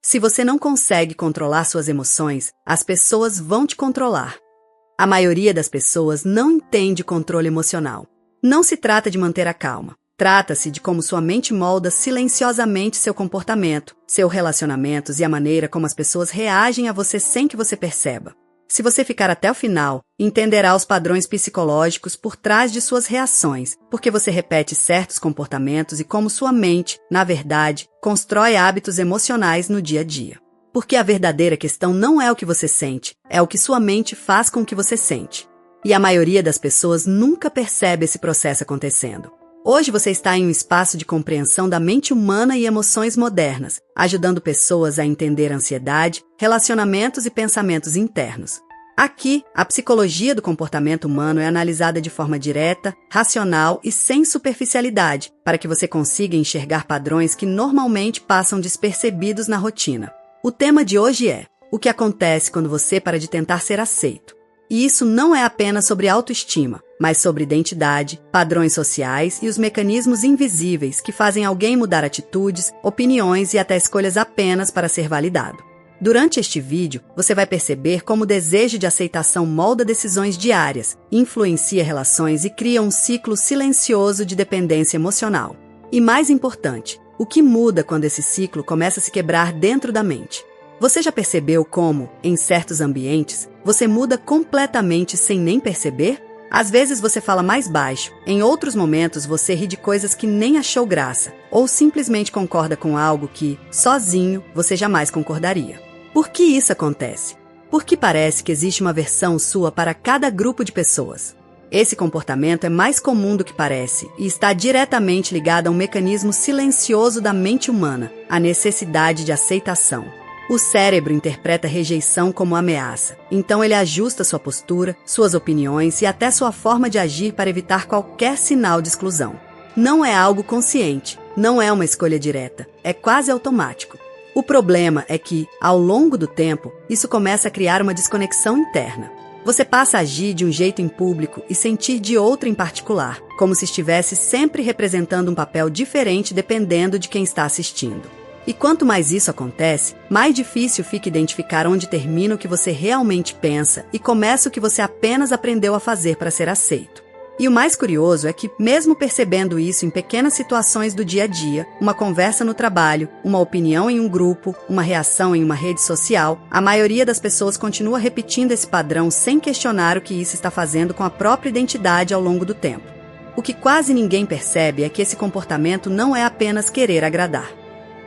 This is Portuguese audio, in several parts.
Se você não consegue controlar suas emoções, as pessoas vão te controlar. A maioria das pessoas não entende controle emocional. Não se trata de manter a calma. Trata-se de como sua mente molda silenciosamente seu comportamento, seus relacionamentos e a maneira como as pessoas reagem a você sem que você perceba. Se você ficar até o final, entenderá os padrões psicológicos por trás de suas reações, porque você repete certos comportamentos e como sua mente, na verdade, constrói hábitos emocionais no dia a dia. Porque a verdadeira questão não é o que você sente, é o que sua mente faz com o que você sente. E a maioria das pessoas nunca percebe esse processo acontecendo. Hoje você está em um espaço de compreensão da mente humana e emoções modernas, ajudando pessoas a entender ansiedade, relacionamentos e pensamentos internos. Aqui, a psicologia do comportamento humano é analisada de forma direta, racional e sem superficialidade, para que você consiga enxergar padrões que normalmente passam despercebidos na rotina. O tema de hoje é: o que acontece quando você para de tentar ser aceito? E isso não é apenas sobre autoestima, mas sobre identidade, padrões sociais e os mecanismos invisíveis que fazem alguém mudar atitudes, opiniões e até escolhas apenas para ser validado. Durante este vídeo, você vai perceber como o desejo de aceitação molda decisões diárias, influencia relações e cria um ciclo silencioso de dependência emocional. E mais importante, o que muda quando esse ciclo começa a se quebrar dentro da mente? Você já percebeu como, em certos ambientes, você muda completamente sem nem perceber? Às vezes você fala mais baixo, em outros momentos você ri de coisas que nem achou graça, ou simplesmente concorda com algo que, sozinho, você jamais concordaria. Por que isso acontece? Porque parece que existe uma versão sua para cada grupo de pessoas. Esse comportamento é mais comum do que parece e está diretamente ligado a um mecanismo silencioso da mente humana, a necessidade de aceitação. O cérebro interpreta rejeição como ameaça, então ele ajusta sua postura, suas opiniões e até sua forma de agir para evitar qualquer sinal de exclusão. Não é algo consciente, não é uma escolha direta, é quase automático. O problema é que, ao longo do tempo, isso começa a criar uma desconexão interna. Você passa a agir de um jeito em público e sentir de outro em particular, como se estivesse sempre representando um papel diferente dependendo de quem está assistindo. E quanto mais isso acontece, mais difícil fica identificar onde termina o que você realmente pensa e começa o que você apenas aprendeu a fazer para ser aceito. E o mais curioso é que, mesmo percebendo isso em pequenas situações do dia a dia, uma conversa no trabalho, uma opinião em um grupo, uma reação em uma rede social, a maioria das pessoas continua repetindo esse padrão sem questionar o que isso está fazendo com a própria identidade ao longo do tempo. O que quase ninguém percebe é que esse comportamento não é apenas querer agradar.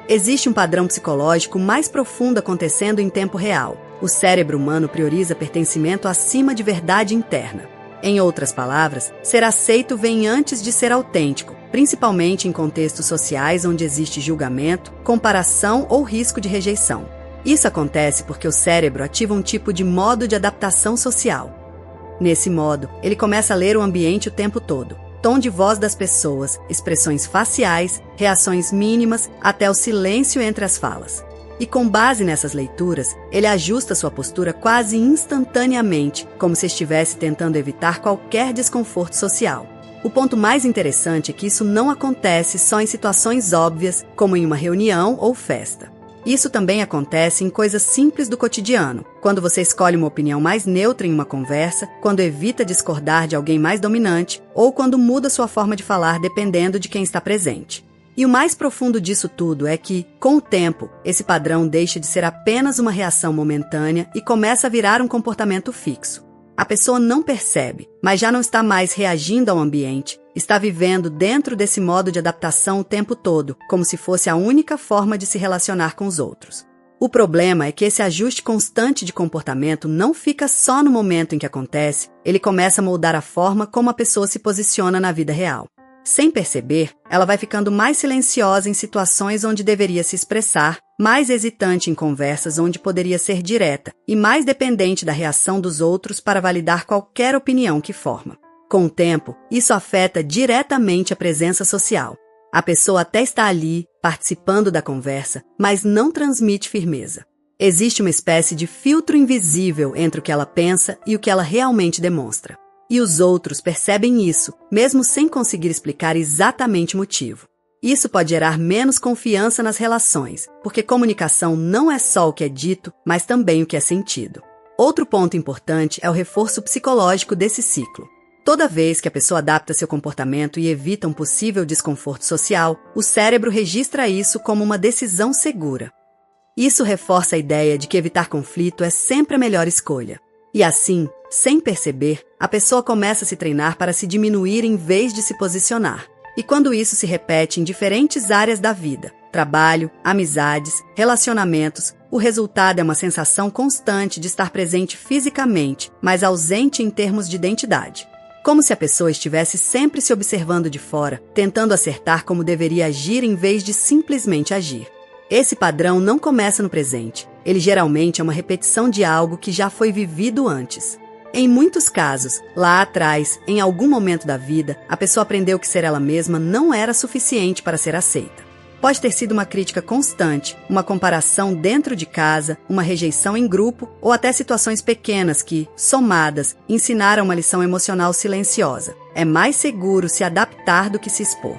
Existe um padrão psicológico mais profundo acontecendo em tempo real. O cérebro humano prioriza pertencimento acima de verdade interna. Em outras palavras, ser aceito vem antes de ser autêntico, principalmente em contextos sociais onde existe julgamento, comparação ou risco de rejeição. Isso acontece porque o cérebro ativa um tipo de modo de adaptação social. Nesse modo, ele começa a ler o ambiente o tempo todo. Tom de voz das pessoas, expressões faciais, reações mínimas, até o silêncio entre as falas. E com base nessas leituras, ele ajusta sua postura quase instantaneamente, como se estivesse tentando evitar qualquer desconforto social. O ponto mais interessante é que isso não acontece só em situações óbvias, como em uma reunião ou festa. Isso também acontece em coisas simples do cotidiano, quando você escolhe uma opinião mais neutra em uma conversa, quando evita discordar de alguém mais dominante, ou quando muda sua forma de falar dependendo de quem está presente. E o mais profundo disso tudo é que, com o tempo, esse padrão deixa de ser apenas uma reação momentânea e começa a virar um comportamento fixo. A pessoa não percebe, mas já não está mais reagindo ao ambiente, está vivendo dentro desse modo de adaptação o tempo todo, como se fosse a única forma de se relacionar com os outros. O problema é que esse ajuste constante de comportamento não fica só no momento em que acontece, ele começa a moldar a forma como a pessoa se posiciona na vida real. Sem perceber, ela vai ficando mais silenciosa em situações onde deveria se expressar, mais hesitante em conversas onde poderia ser direta e mais dependente da reação dos outros para validar qualquer opinião que forma. Com o tempo, isso afeta diretamente a presença social. A pessoa até está ali, participando da conversa, mas não transmite firmeza. Existe uma espécie de filtro invisível entre o que ela pensa e o que ela realmente demonstra. E os outros percebem isso, mesmo sem conseguir explicar exatamente o motivo. Isso pode gerar menos confiança nas relações, porque comunicação não é só o que é dito, mas também o que é sentido. Outro ponto importante é o reforço psicológico desse ciclo. Toda vez que a pessoa adapta seu comportamento e evita um possível desconforto social, o cérebro registra isso como uma decisão segura. Isso reforça a ideia de que evitar conflito é sempre a melhor escolha. E assim, sem perceber, a pessoa começa a se treinar para se diminuir em vez de se posicionar. E quando isso se repete em diferentes áreas da vida, trabalho, amizades, relacionamentos, o resultado é uma sensação constante de estar presente fisicamente, mas ausente em termos de identidade. Como se a pessoa estivesse sempre se observando de fora, tentando acertar como deveria agir em vez de simplesmente agir. Esse padrão não começa no presente. Ele geralmente é uma repetição de algo que já foi vivido antes. Em muitos casos, lá atrás, em algum momento da vida, a pessoa aprendeu que ser ela mesma não era suficiente para ser aceita. Pode ter sido uma crítica constante, uma comparação dentro de casa, uma rejeição em grupo ou até situações pequenas que, somadas, ensinaram uma lição emocional silenciosa. É mais seguro se adaptar do que se expor.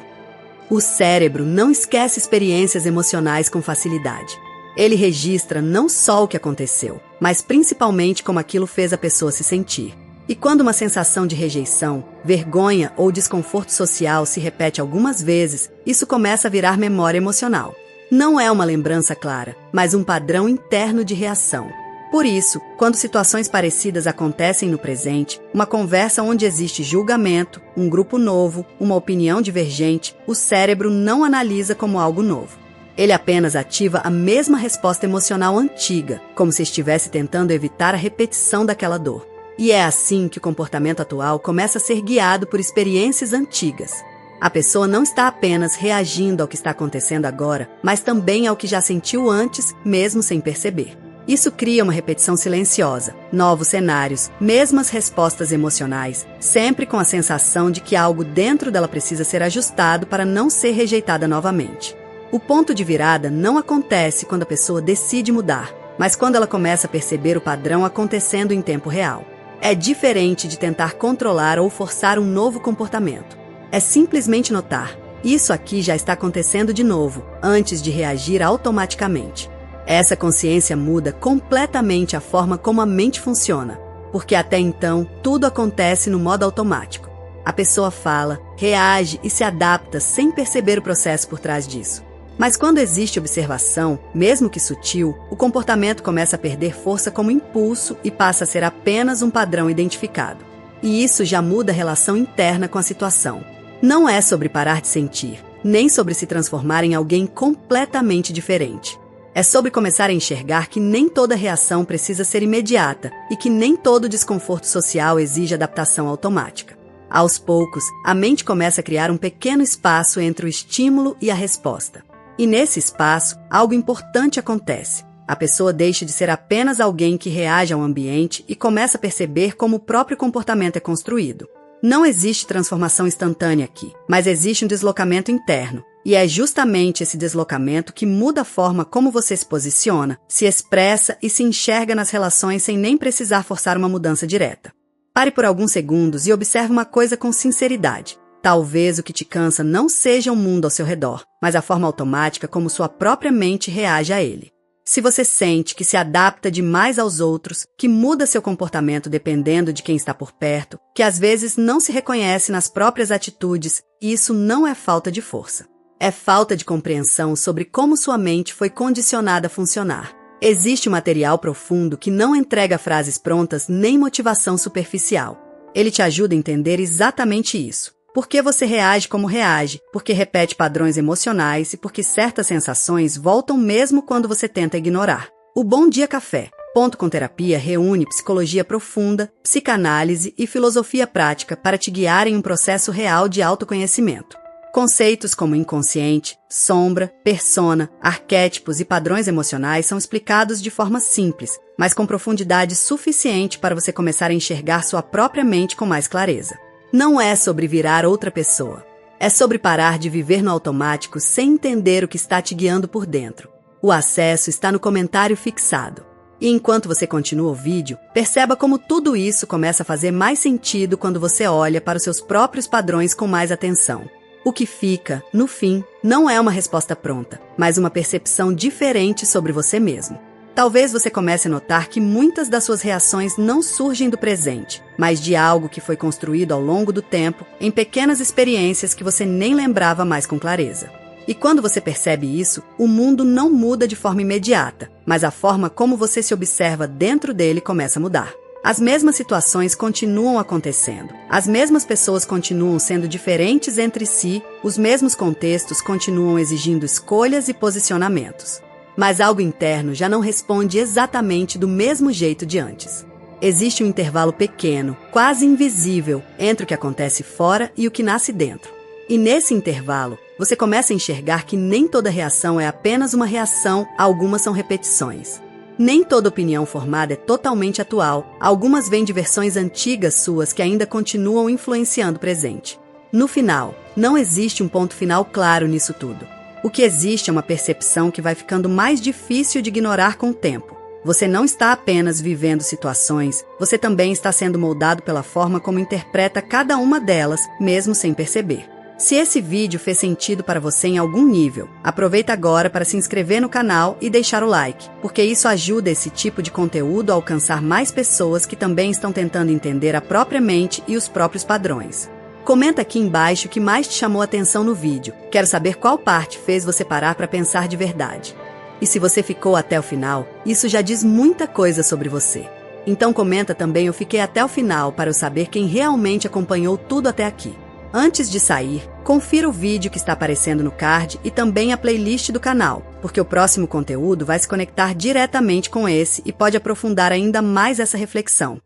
O cérebro não esquece experiências emocionais com facilidade. Ele registra não só o que aconteceu, mas principalmente como aquilo fez a pessoa se sentir. E quando uma sensação de rejeição, vergonha ou desconforto social se repete algumas vezes, isso começa a virar memória emocional. Não é uma lembrança clara, mas um padrão interno de reação. Por isso, quando situações parecidas acontecem no presente, uma conversa onde existe julgamento, um grupo novo, uma opinião divergente, o cérebro não analisa como algo novo. Ele apenas ativa a mesma resposta emocional antiga, como se estivesse tentando evitar a repetição daquela dor. E é assim que o comportamento atual começa a ser guiado por experiências antigas. A pessoa não está apenas reagindo ao que está acontecendo agora, mas também ao que já sentiu antes, mesmo sem perceber. Isso cria uma repetição silenciosa, novos cenários, mesmas respostas emocionais, sempre com a sensação de que algo dentro dela precisa ser ajustado para não ser rejeitada novamente. O ponto de virada não acontece quando a pessoa decide mudar, mas quando ela começa a perceber o padrão acontecendo em tempo real. É diferente de tentar controlar ou forçar um novo comportamento. É simplesmente notar, isso aqui já está acontecendo de novo, antes de reagir automaticamente. Essa consciência muda completamente a forma como a mente funciona, porque até então tudo acontece no modo automático. A pessoa fala, reage e se adapta sem perceber o processo por trás disso. Mas quando existe observação, mesmo que sutil, o comportamento começa a perder força como impulso e passa a ser apenas um padrão identificado. E isso já muda a relação interna com a situação. Não é sobre parar de sentir, nem sobre se transformar em alguém completamente diferente. É sobre começar a enxergar que nem toda reação precisa ser imediata e que nem todo desconforto social exige adaptação automática. Aos poucos, a mente começa a criar um pequeno espaço entre o estímulo e a resposta. E nesse espaço, algo importante acontece. A pessoa deixa de ser apenas alguém que reage ao ambiente e começa a perceber como o próprio comportamento é construído. Não existe transformação instantânea aqui, mas existe um deslocamento interno. E é justamente esse deslocamento que muda a forma como você se posiciona, se expressa e se enxerga nas relações sem nem precisar forçar uma mudança direta. Pare por alguns segundos e observe uma coisa com sinceridade. Talvez o que te cansa não seja o mundo ao seu redor, mas a forma automática como sua própria mente reage a ele. Se você sente que se adapta demais aos outros, que muda seu comportamento dependendo de quem está por perto, que às vezes não se reconhece nas próprias atitudes, isso não é falta de força. É falta de compreensão sobre como sua mente foi condicionada a funcionar. Existe um material profundo que não entrega frases prontas nem motivação superficial. Ele te ajuda a entender exatamente isso. Por que você reage como reage, porque repete padrões emocionais e porque certas sensações voltam mesmo quando você tenta ignorar. O Bom Dia Café, Ponto com Terapia, reúne psicologia profunda, psicanálise e filosofia prática para te guiar em um processo real de autoconhecimento. Conceitos como inconsciente, sombra, persona, arquétipos e padrões emocionais são explicados de forma simples, mas com profundidade suficiente para você começar a enxergar sua própria mente com mais clareza. Não é sobre virar outra pessoa. É sobre parar de viver no automático sem entender o que está te guiando por dentro. O acesso está no comentário fixado. E enquanto você continua o vídeo, perceba como tudo isso começa a fazer mais sentido quando você olha para os seus próprios padrões com mais atenção. O que fica, no fim, não é uma resposta pronta, mas uma percepção diferente sobre você mesmo. Talvez você comece a notar que muitas das suas reações não surgem do presente, mas de algo que foi construído ao longo do tempo, em pequenas experiências que você nem lembrava mais com clareza. E quando você percebe isso, o mundo não muda de forma imediata, mas a forma como você se observa dentro dele começa a mudar. As mesmas situações continuam acontecendo, as mesmas pessoas continuam sendo diferentes entre si, os mesmos contextos continuam exigindo escolhas e posicionamentos. Mas algo interno já não responde exatamente do mesmo jeito de antes. Existe um intervalo pequeno, quase invisível, entre o que acontece fora e o que nasce dentro. E nesse intervalo, você começa a enxergar que nem toda reação é apenas uma reação, algumas são repetições. Nem toda opinião formada é totalmente atual, algumas vêm de versões antigas suas que ainda continuam influenciando o presente. No final, não existe um ponto final claro nisso tudo. O que existe é uma percepção que vai ficando mais difícil de ignorar com o tempo. Você não está apenas vivendo situações, você também está sendo moldado pela forma como interpreta cada uma delas, mesmo sem perceber. Se esse vídeo fez sentido para você em algum nível, aproveita agora para se inscrever no canal e deixar o like, porque isso ajuda esse tipo de conteúdo a alcançar mais pessoas que também estão tentando entender a própria mente e os próprios padrões. Comenta aqui embaixo o que mais te chamou a atenção no vídeo. Quero saber qual parte fez você parar para pensar de verdade. E se você ficou até o final, isso já diz muita coisa sobre você. Então comenta também "eu fiquei até o final" para eu saber quem realmente acompanhou tudo até aqui. Antes de sair, confira o vídeo que está aparecendo no card e também a playlist do canal, porque o próximo conteúdo vai se conectar diretamente com esse e pode aprofundar ainda mais essa reflexão.